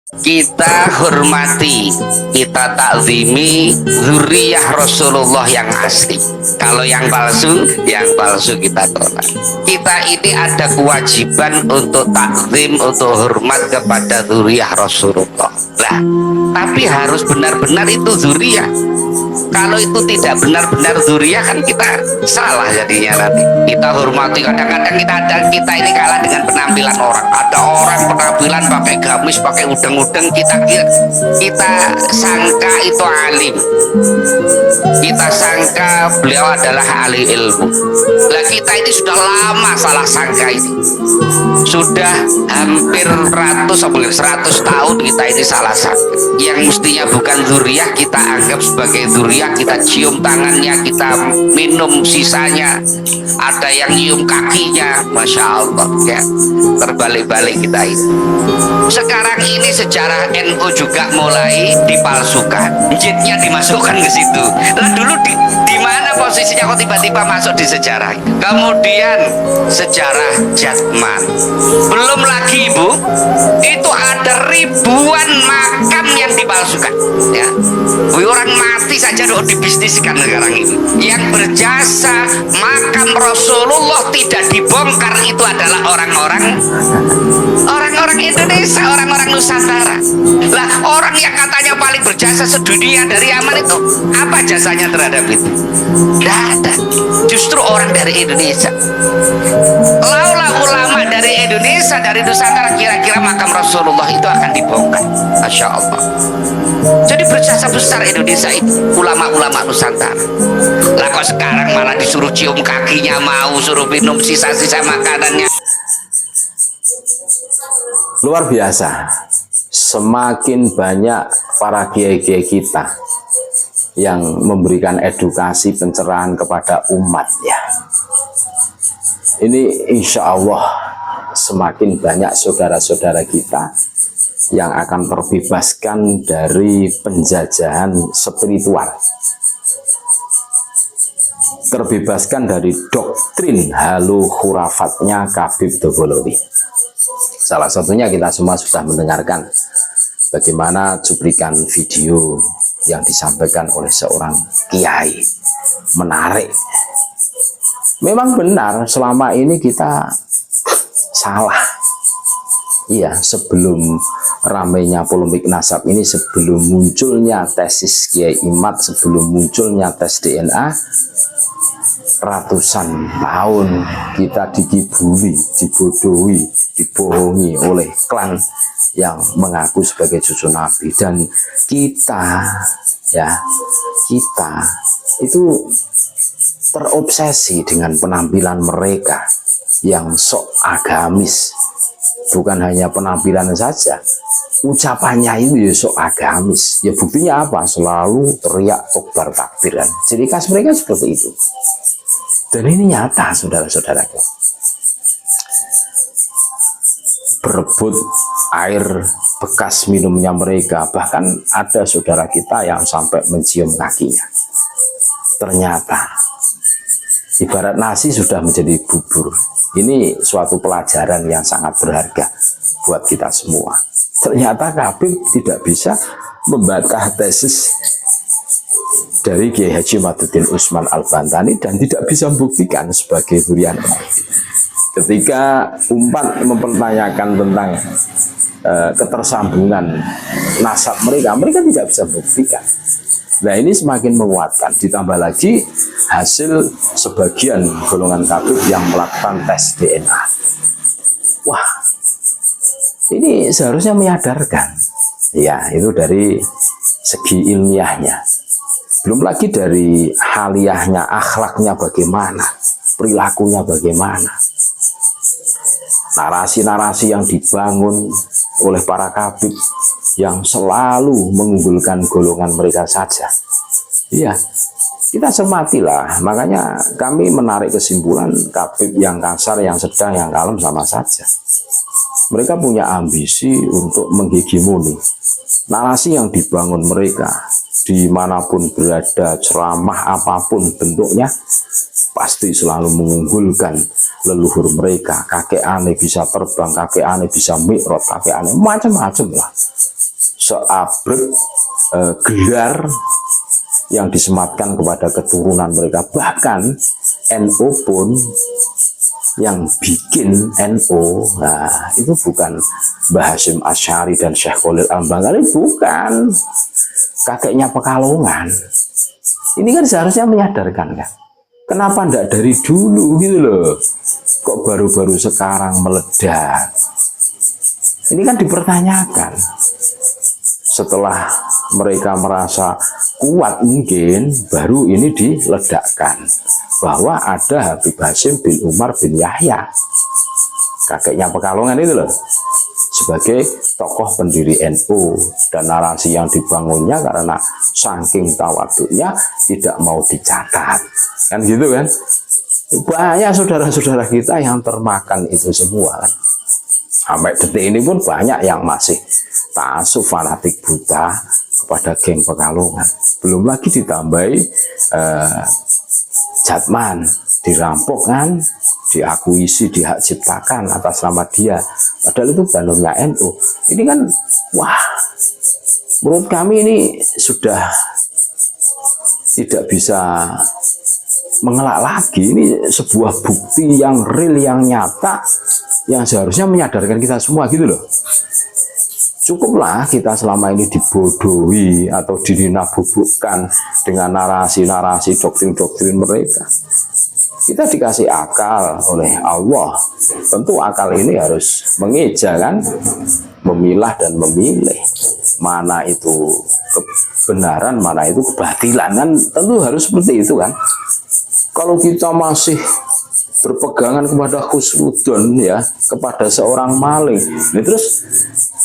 Kita hormati, kita takzimi zuriyah Rasulullah yang asli. Kalau yang palsu kita tolak. Kita ini ada kewajiban untuk takzim, untuk hormat kepada zuriyah Rasulullah. Lah, tapi harus benar-benar itu zuriyah. Kalau itu tidak benar-benar zuriyah kan kita salah jadinya nanti. Kita hormati, kadang-kadang kita ini kalah dengan penampilan orang. Ada orang penampilan pakai gamis, pakai udeng-udeng, kita sangka itu alim. Kita sangka beliau adalah ahli ilmu. Lah kita ini sudah lama salah sangka ini. Sudah hampir 100 tahun kita ini salah sangka. Yang mestinya bukan zuriyah kita anggap sebagai zuriyah, kita cium tangannya, kita minum sisanya, ada yang nyium kakinya, masya Allah ya. Terbalik-balik kita ini. Sekarang ini sejarah NU juga mulai dipalsukan, jitnya dimasukkan ke situ. Lah dulu di mana posisinya kok tiba-tiba masuk di sejarah? Kemudian sejarah Jatman, belum lagi ibu, itu ada ribuan makam yang dipalsukan ya. Orang mati saja udah dibisniskan sekarang ini. Yang berjasa makam Rasulullah tidak dibongkar itu adalah orang-orang Indonesia, orang-orang Nusantara. Lah orang yang katanya paling berjasa sedunia dari Yaman itu apa jasanya terhadap itu? Tidak ada. Justru orang dari Indonesia. Laulah ulama dari Indonesia, dari Nusantara, kira-kira makam Rasulullah itu akan dibongkar. Masya Allah. Jadi berjasa besar Indonesia itu, ulama-ulama Nusantara. Lah kok sekarang malah disuruh cium kakinya, mau suruh minum sisa-sisa makanannya. Luar biasa, semakin banyak para kiai-kiai kita yang memberikan edukasi pencerahan kepada umat ya. Ini insya Allah semakin banyak saudara-saudara kita yang akan terbebaskan dari penjajahan spiritual, terbebaskan dari doktrin halu khurafatnya Khabib Dobolowi. Salah satunya kita semua sudah mendengarkan bagaimana cuplikan video yang disampaikan oleh seorang kiai. Menarik. Memang benar selama ini kita salah. Iya, sebelum ramainya polemik nasab ini, sebelum munculnya tesis Kiai Imad, sebelum munculnya tes DNA, ratusan tahun kita dikibuli, dibodohi, dibohongi oleh klan yang mengaku sebagai cucu Nabi. Dan kita itu terobsesi dengan penampilan mereka yang sok agamis. Bukan hanya penampilan saja, ucapannya itu ya sok agamis. Ya buktinya apa? Selalu teriak akbar takbiran. Jadi khas mereka seperti itu. Dan ini nyata, saudara-saudaraku. Berebut air bekas minumnya mereka. Bahkan ada saudara kita yang sampai mencium kakinya. Ternyata ibarat nasi sudah menjadi bubur. Ini suatu pelajaran yang sangat berharga buat kita semua. Ternyata Khabib tidak bisa membantah tesis dari Kiai Haji Maduddin Usman Al-Bantani dan tidak bisa membuktikan sebagai durian. Ketika umat mempertanyakan tentang ketersambungan nasab mereka tidak bisa membuktikan. Nah ini semakin menguatkan, ditambah lagi hasil sebagian golongan Khabib yang melakukan tes DNA. Wah, ini seharusnya menyadarkan. Ya, itu dari segi ilmiahnya. Belum lagi dari haliyahnya, akhlaknya bagaimana, perilakunya bagaimana. Narasi-narasi yang dibangun oleh para Khabib yang selalu mengunggulkan golongan mereka saja. Iya, kita cermatilah. Makanya kami menarik kesimpulan Khabib yang kasar, yang sedang, yang kalem sama saja. Mereka punya ambisi untuk menghegemoni. Narasi yang dibangun mereka dimanapun berada, ceramah apapun bentuknya, pasti selalu mengunggulkan leluhur mereka. Kakek aneh bisa terbang, kakek aneh bisa mi'raj, kakek aneh macam-macam lah. seabrek gelar yang disematkan kepada keturunan mereka. Bahkan NU pun yang bikin NU, nah itu bukan Mbah Hasyim Asy'ari dan Syekh Khalil Al-Bangkali, bukan, kakeknya Pekalongan. Ini kan seharusnya menyadarkan kan, kenapa enggak dari dulu gitu loh, kok baru-baru sekarang meledak. Ini kan dipertanyakan. Setelah mereka merasa kuat mungkin baru ini diledakkan bahwa ada Habib Hasyim bin Umar bin Yahya, kakeknya Pekalongan itu loh, sebagai tokoh pendiri NU, dan narasi yang dibangunnya karena saking tawaduknya tidak mau dicatat, kan gitu kan. Banyak saudara-saudara kita yang termakan itu semua kan. Sampai detik ini pun banyak yang masih ta'assub fanatik buta kepada geng Pekalongan. Belum lagi ditambahi Jatman dirampok kan, diakuisi, dihak ciptakan atas nama dia, padahal itu banumnya NU. Ini kan wah, menurut kami ini sudah tidak bisa mengelak lagi. Ini sebuah bukti yang real, yang nyata, yang seharusnya menyadarkan kita semua gitu loh. Cukuplah kita selama ini dibodohi atau dinabubukkan dengan narasi-narasi doktrin-doktrin mereka. Kita dikasih akal oleh Allah. Tentu akal ini harus mengeja kan, memilah dan memilih mana itu kebenaran, mana itu kebatilan kan, tentu harus seperti itu kan. Kalau kita masih berpegangan kepada khusnudon ya, kepada seorang maling, ini terus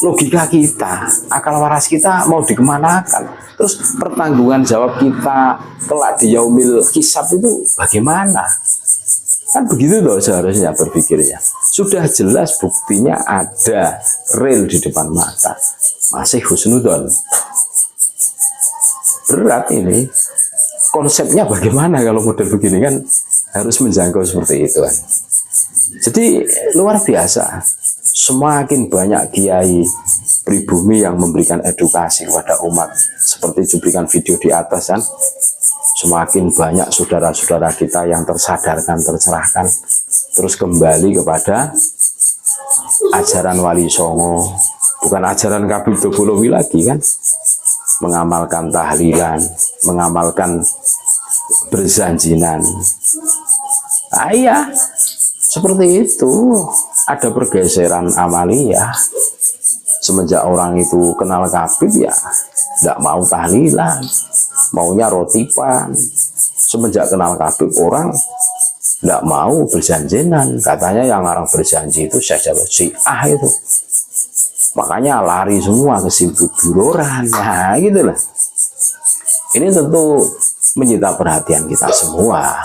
logika kita, akal waras kita mau dikemanakan? Terus pertanggungan jawab kita kelak di yaumil hisab itu bagaimana? Kan begitu loh seharusnya berpikirnya. Sudah jelas buktinya ada, real di depan mata, masih husnudon. Berat ini. Konsepnya bagaimana kalau model begini kan, harus menjangkau seperti itu kan. Jadi luar biasa. Semakin banyak kiai pribumi yang memberikan edukasi kepada umat, seperti cuplikan video di atas kan, semakin banyak saudara-saudara kita yang tersadarkan, tercerahkan, terus kembali kepada ajaran Wali Songo, bukan ajaran Habib Dobolowi lagi kan, mengamalkan tahlilan, mengamalkan berzanjinan. Iya, seperti itu. Ada pergeseran amaliyah. Semenjak orang itu kenal Habib ya tidak mau tahlilan, maunya rotipan. Semenjak kenal Habib orang tidak mau berjanjinan, katanya yang orang berjanji itu saja Syiah itu. Makanya lari semua ke Simbuduroran. Nah gitu lah. Ini tentu menyita perhatian kita semua.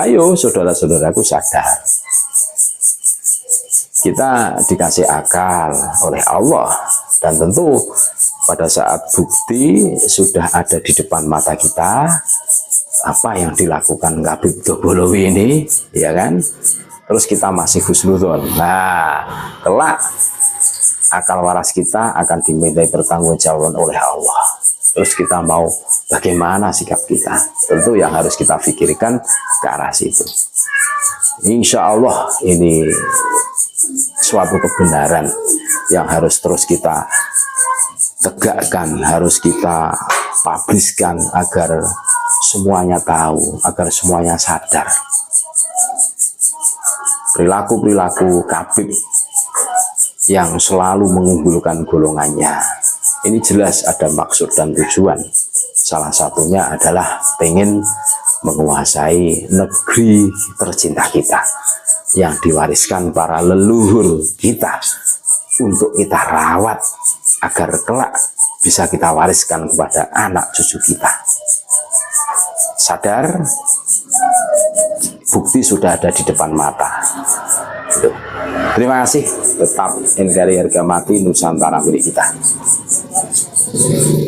Ayo saudara-saudaraku sadar. Kita dikasih akal oleh Allah, dan tentu pada saat bukti sudah ada di depan mata kita, apa yang dilakukan Habib Dobolowi ini, ya kan? Terus kita masih husnudon. Nah, kelak akal waras kita akan dimintai pertanggungjawaban oleh Allah. Terus kita mau bagaimana sikap kita? Tentu yang harus kita pikirkan ke arah situ. Insya Allah ini suatu kebenaran yang harus terus kita tegakkan, harus kita publiskan agar semuanya tahu, agar semuanya sadar. Perilaku-perilaku Habib yang selalu mengunggulkan golongannya, ini jelas ada maksud dan tujuan. Salah satunya adalah pengen menguasai negeri tercinta kita yang diwariskan para leluhur kita, untuk kita rawat agar kelak bisa kita wariskan kepada anak cucu kita. Sadar, bukti sudah ada di depan mata. Terima kasih. Tetap NKRI harga mati, Nusantara milik kita.